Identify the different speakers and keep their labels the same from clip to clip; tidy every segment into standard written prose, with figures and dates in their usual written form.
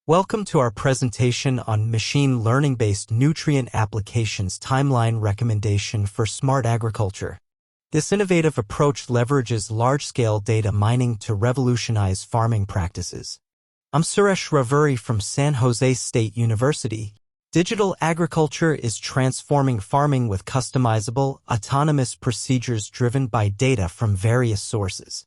Speaker 1: Welcome to our presentation on machine learning-based nutrient applications timeline recommendation for smart agriculture. This innovative approach leverages large-scale data mining to revolutionize farming practices. I'm Suresh Ravuri from San Jose State University. Digital agriculture is transforming farming with customizable, autonomous procedures driven by data from various sources.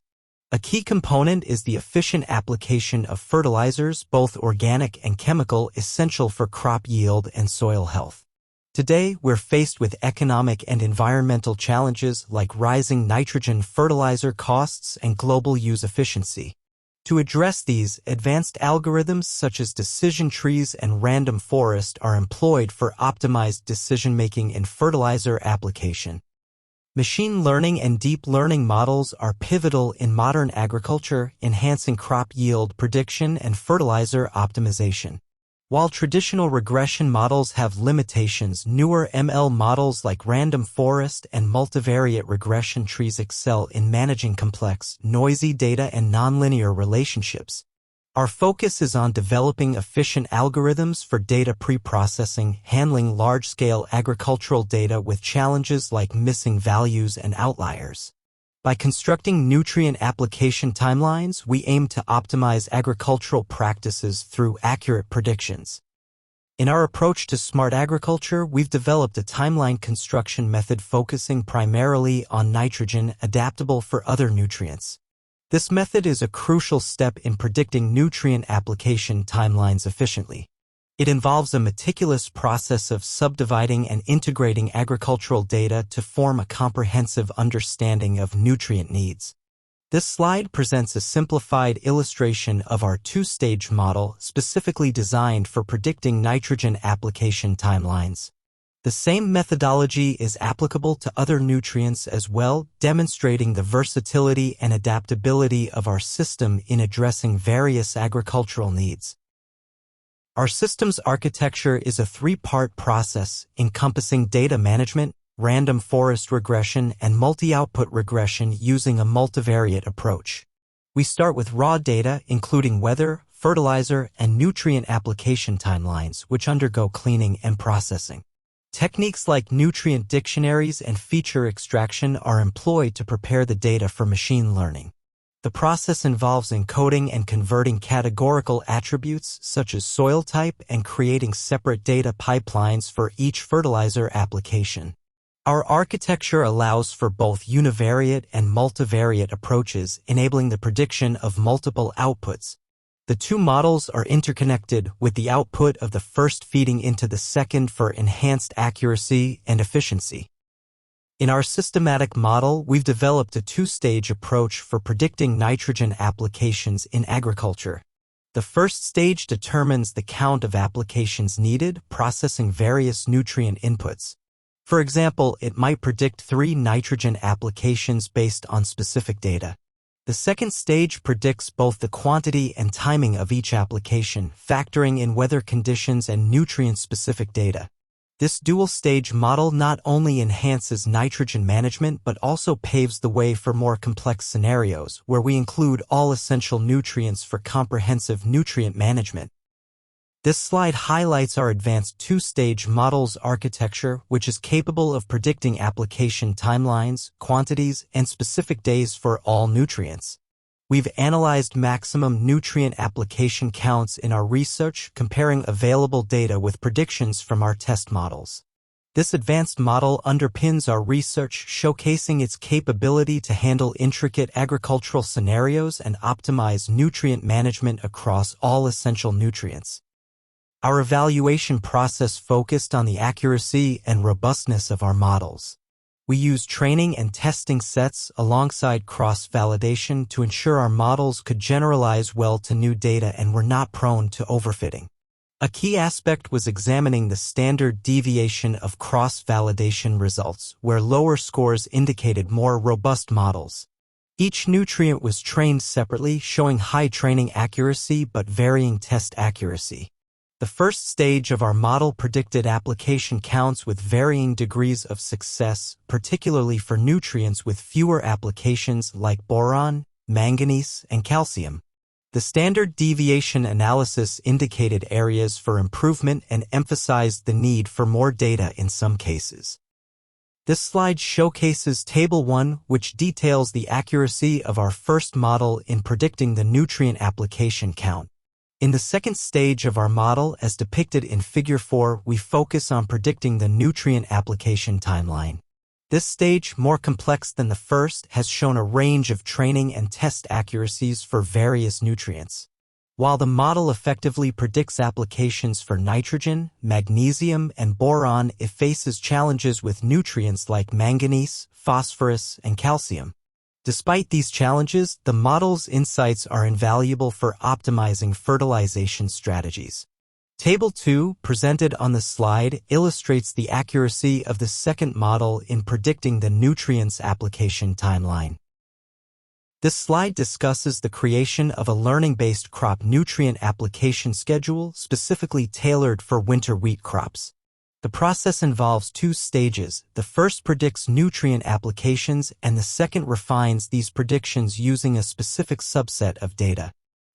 Speaker 1: A key component is the efficient application of fertilizers, both organic and chemical, essential for crop yield and soil health. Today, we're faced with economic and environmental challenges like rising nitrogen fertilizer costs and global use efficiency. To address these, advanced algorithms such as decision trees and random forest are employed for optimized decision-making in fertilizer application. Machine learning and deep learning models are pivotal in modern agriculture, enhancing crop yield prediction and fertilizer optimization. While traditional regression models have limitations, newer ML models like random forest and multivariate regression trees excel in managing complex, noisy data and nonlinear relationships. Our focus is on developing efficient algorithms for data pre-processing, handling large-scale agricultural data with challenges like missing values and outliers. By constructing nutrient application timelines, we aim to optimize agricultural practices through accurate predictions. In our approach to smart agriculture, we've developed a timeline construction method focusing primarily on nitrogen, adaptable for other nutrients. This method is a crucial step in predicting nutrient application timelines efficiently. It involves a meticulous process of subdividing and integrating agricultural data to form a comprehensive understanding of nutrient needs. This slide presents a simplified illustration of our two-stage model specifically designed for predicting nitrogen application timelines. The same methodology is applicable to other nutrients as well, demonstrating the versatility and adaptability of our system in addressing various agricultural needs. Our system's architecture is a three-part process encompassing data management, random forest regression, and multi-output regression using a multivariate approach. We start with raw data, including weather, fertilizer, and nutrient application timelines, which undergo cleaning and processing. Techniques like nutrient dictionaries and feature extraction are employed to prepare the data for machine learning. The process involves encoding and converting categorical attributes such as soil type and creating separate data pipelines for each fertilizer application. Our architecture allows for both univariate and multivariate approaches, enabling the prediction of multiple outputs. The two models are interconnected, with the output of the first feeding into the second for enhanced accuracy and efficiency. In our systematic model, we've developed a two-stage approach for predicting nitrogen applications in agriculture. The first stage determines the count of applications needed, processing various nutrient inputs. For example, it might predict 3 nitrogen applications based on specific data. The second stage predicts both the quantity and timing of each application, factoring in weather conditions and nutrient-specific data. This dual-stage model not only enhances nitrogen management but also paves the way for more complex scenarios, where we include all essential nutrients for comprehensive nutrient management. This slide highlights our advanced two-stage model's architecture, which is capable of predicting application timelines, quantities, and specific days for all nutrients. We've analyzed maximum nutrient application counts in our research, comparing available data with predictions from our test models. This advanced model underpins our research, showcasing its capability to handle intricate agricultural scenarios and optimize nutrient management across all essential nutrients. Our evaluation process focused on the accuracy and robustness of our models. We use training and testing sets alongside cross-validation to ensure our models could generalize well to new data and were not prone to overfitting. A key aspect was examining the standard deviation of cross-validation results, where lower scores indicated more robust models. Each nutrient was trained separately, showing high training accuracy but varying test accuracy. The first stage of our model predicted application counts with varying degrees of success, particularly for nutrients with fewer applications like boron, manganese, and calcium. The standard deviation analysis indicated areas for improvement and emphasized the need for more data in some cases. This slide showcases Table 1, which details the accuracy of our first model in predicting the nutrient application count. In the second stage of our model, as depicted in Figure 4, we focus on predicting the nutrient application timeline. This stage, more complex than the first, has shown a range of training and test accuracies for various nutrients. While the model effectively predicts applications for nitrogen, magnesium, and boron, it faces challenges with nutrients like manganese, phosphorus, and calcium. Despite these challenges, the model's insights are invaluable for optimizing fertilization strategies. Table 2, presented on the slide, illustrates the accuracy of the second model in predicting the nutrients application timeline. This slide discusses the creation of a learning-based crop nutrient application schedule specifically tailored for winter wheat crops. The process involves two stages. The first predicts nutrient applications and the second refines these predictions using a specific subset of data.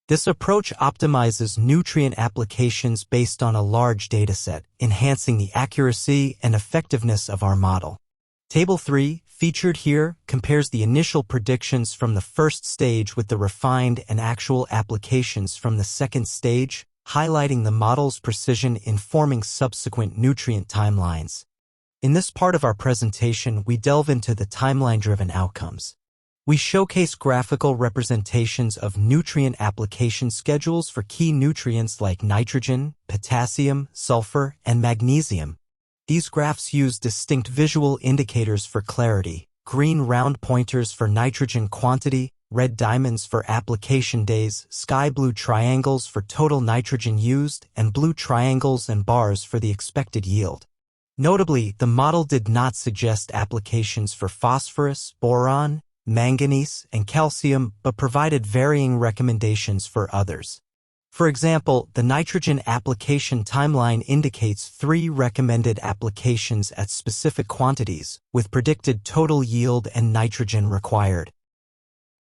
Speaker 1: This approach optimizes nutrient applications based on a large dataset, enhancing the accuracy and effectiveness of our model. Table 3, featured here, compares the initial predictions from the first stage with the refined and actual applications from the second stage, highlighting the model's precision in forming subsequent nutrient timelines. In this part of our presentation, we delve into the timeline-driven outcomes. We showcase graphical representations of nutrient application schedules for key nutrients like nitrogen, potassium, sulfur, and magnesium. These graphs use distinct visual indicators for clarity: green round pointers for nitrogen quantity, red diamonds for application days, sky blue triangles for total nitrogen used, and blue triangles and bars for the expected yield. Notably, the model did not suggest applications for phosphorus, boron, manganese, and calcium, but provided varying recommendations for others. For example, the nitrogen application timeline indicates 3 recommended applications at specific quantities, with predicted total yield and nitrogen required.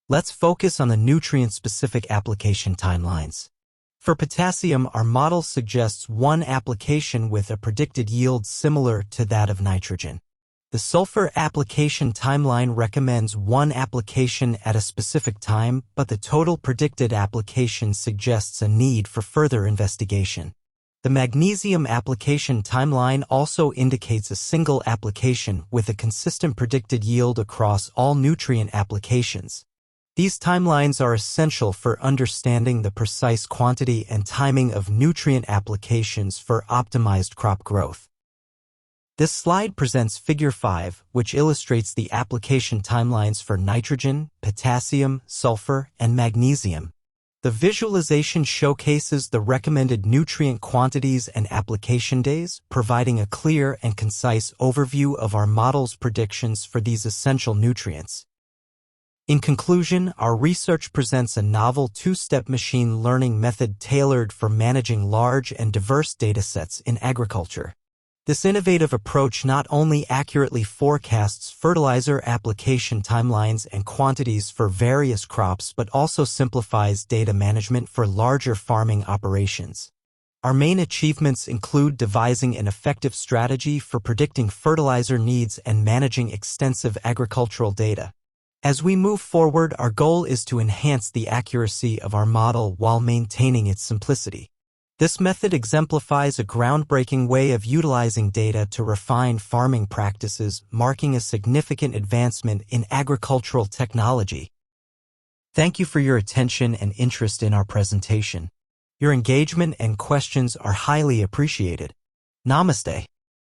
Speaker 1: Let's focus on the nutrient-specific application timelines. For potassium, our model suggests 1 application with a predicted yield similar to that of nitrogen. The sulfur application timeline recommends 1 application at a specific time, but the total predicted application suggests a need for further investigation. The magnesium application timeline also indicates a single application with a consistent predicted yield across all nutrient applications. These timelines are essential for understanding the precise quantity and timing of nutrient applications for optimized crop growth. This slide presents Figure 5, which illustrates the application timelines for nitrogen, potassium, sulfur, and magnesium. The visualization showcases the recommended nutrient quantities and application days, providing a clear and concise overview of our model's predictions for these essential nutrients. In conclusion, our research presents a novel 2-step machine learning method tailored for managing large and diverse datasets in agriculture. This innovative approach not only accurately forecasts fertilizer application timelines and quantities for various crops but also simplifies data management for larger farming operations. Our main achievements include devising an effective strategy for predicting fertilizer needs and managing extensive agricultural data. As we move forward, our goal is to enhance the accuracy of our model while maintaining its simplicity. This method exemplifies a groundbreaking way of utilizing data to refine farming practices, marking a significant advancement in agricultural technology. Thank you for your attention and interest in our presentation. Your engagement and questions are highly appreciated. Namaste.